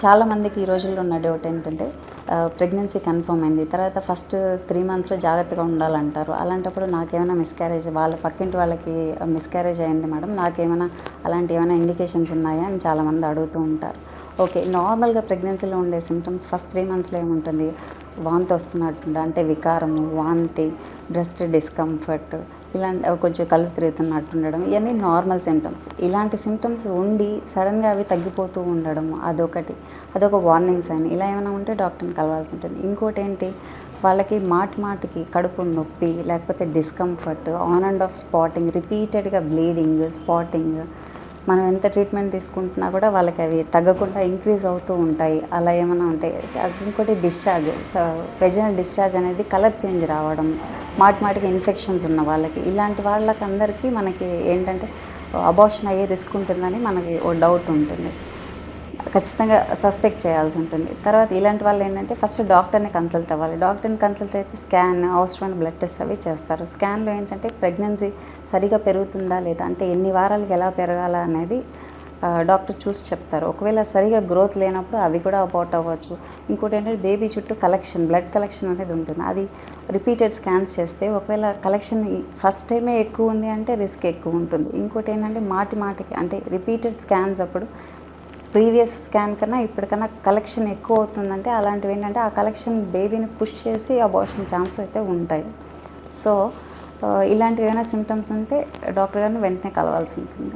చాలామందికి ఈ రోజుల్లో ఉన్న డౌట్ ఏంటంటే ప్రెగ్నెన్సీ కన్ఫర్మ్ అయింది. తర్వాత ఫస్ట్ 3 మంత్స్‌లో జాగ్రత్తగా ఉండాలంటారు. అలాంటప్పుడు నాకేమైనా మిస్‌క్యారేజ్ వాళ్ళ పక్కింటి వాళ్ళకి మిస్‌క్యారేజ్ అయింది మేడం. నాకేమైనా అలాంటి ఏమైనా ఇండికేషన్స్ ఉన్నాయా అని చాలామంది అడుగుతూ ఉంటారు. ఓకే. నార్మల్‌గా ప్రెగ్నెన్సీలో ఉండే సింప్టమ్స్ ఫస్ట్ 3 మంత్స్‌లో ఏముంటుంది? వాంతి వస్తున్నట్టుండి అంటే వికారము, వాంతి, బ్రెస్ట్ డిస్కంఫర్ట్ ఇలాంటి కొంచెం కళ్ళు తిరుగుతున్నట్టుండడం ఇవన్నీ నార్మల్ సింప్టమ్స్. ఇలాంటి సింప్టమ్స్ ఉండి సడన్‌గా అవి తగ్గిపోతూ ఉండడం అదొకటి. అదొక వార్నింగ్ సైన్. ఇలా ఏమైనా ఉంటే డాక్టర్ని కలవాల్సి ఉంటుంది. ఇంకోటేంటి వాళ్ళకి మాటి మాటికి కడుపు నొప్పి, లేకపోతే discomfort, on and of spotting, రిపీటెడ్‌గా బ్లీడింగ్, స్పాటింగ్. మనం ఎంత ట్రీట్మెంట్ తీసుకుంటున్నా కూడా వాళ్ళకి అవి తగ్గకుండా ఇంక్రీజ్ అవుతూ ఉంటాయి. అలా ఏమైనా ఉంటాయి. ఇంకోటి డిశ్చార్జ్ వెజైనల్ డిశ్చార్జ్ అనేది కలర్ చేంజ్ రావడం, మాటి మాటికి ఇన్ఫెక్షన్స్ ఉన్న వాళ్ళకి, ఇలాంటి వాళ్ళకందరికీ మనకి ఏంటంటే అబార్షన్ అయ్యే రిస్క్ ఉంటుందని మనకి ఓ డౌట్ ఉంటుంది. ఖచ్చితంగా సస్పెక్ట్ చేయాల్సి ఉంటుంది. తర్వాత ఇలాంటి వాళ్ళు ఏంటంటే ఫస్ట్ డాక్టర్ని కన్సల్ట్ అవ్వాలి. డాక్టర్ని కన్సల్ట్ అయితే స్కాన్, అవసరమైన బ్లడ్ టెస్ట్ అవి చేస్తారు. స్కాన్లో ఏంటంటే ప్రెగ్నెన్సీ సరిగా పెరుగుతుందా లేదా, అంటే ఎన్ని వారాలకి ఎలా పెరగాల అనేది డాక్టర్ చూసి చెప్తారు. ఒకవేళ సరిగా గ్రోత్ లేనప్పుడు అవి కూడా అబార్ట్ అవ్వచ్చు. ఇంకోటి ఏంటంటే బేబీ చుట్టూ బ్లడ్ కలెక్షన్ అనేది ఉంటుంది. అది రిపీటెడ్ స్కాన్స్ చేస్తే ఒకవేళ కలెక్షన్ ఫస్ట్ టైమే ఎక్కువ ఉంది అంటే రిస్క్ ఎక్కువ ఉంటుంది. ఇంకోటి ఏంటంటే మాటికి అంటే రిపీటెడ్ స్కాన్స్ అప్పుడు ప్రీవియస్ స్కాన్ కన్నా ఇప్పటికన్నా కలెక్షన్ ఎక్కువ అవుతుందంటే అలాంటివి ఏంటంటే ఆ కలెక్షన్ బేబీని పుష్ చేసి అబార్షన్ ఛాన్స్ అయితే ఉంటాయి. సో ఇలాంటివి ఏమైనా సిమ్టమ్స్ ఉంటే డాక్టర్ గారిని వెంటనే కలవాల్సి ఉంటుంది.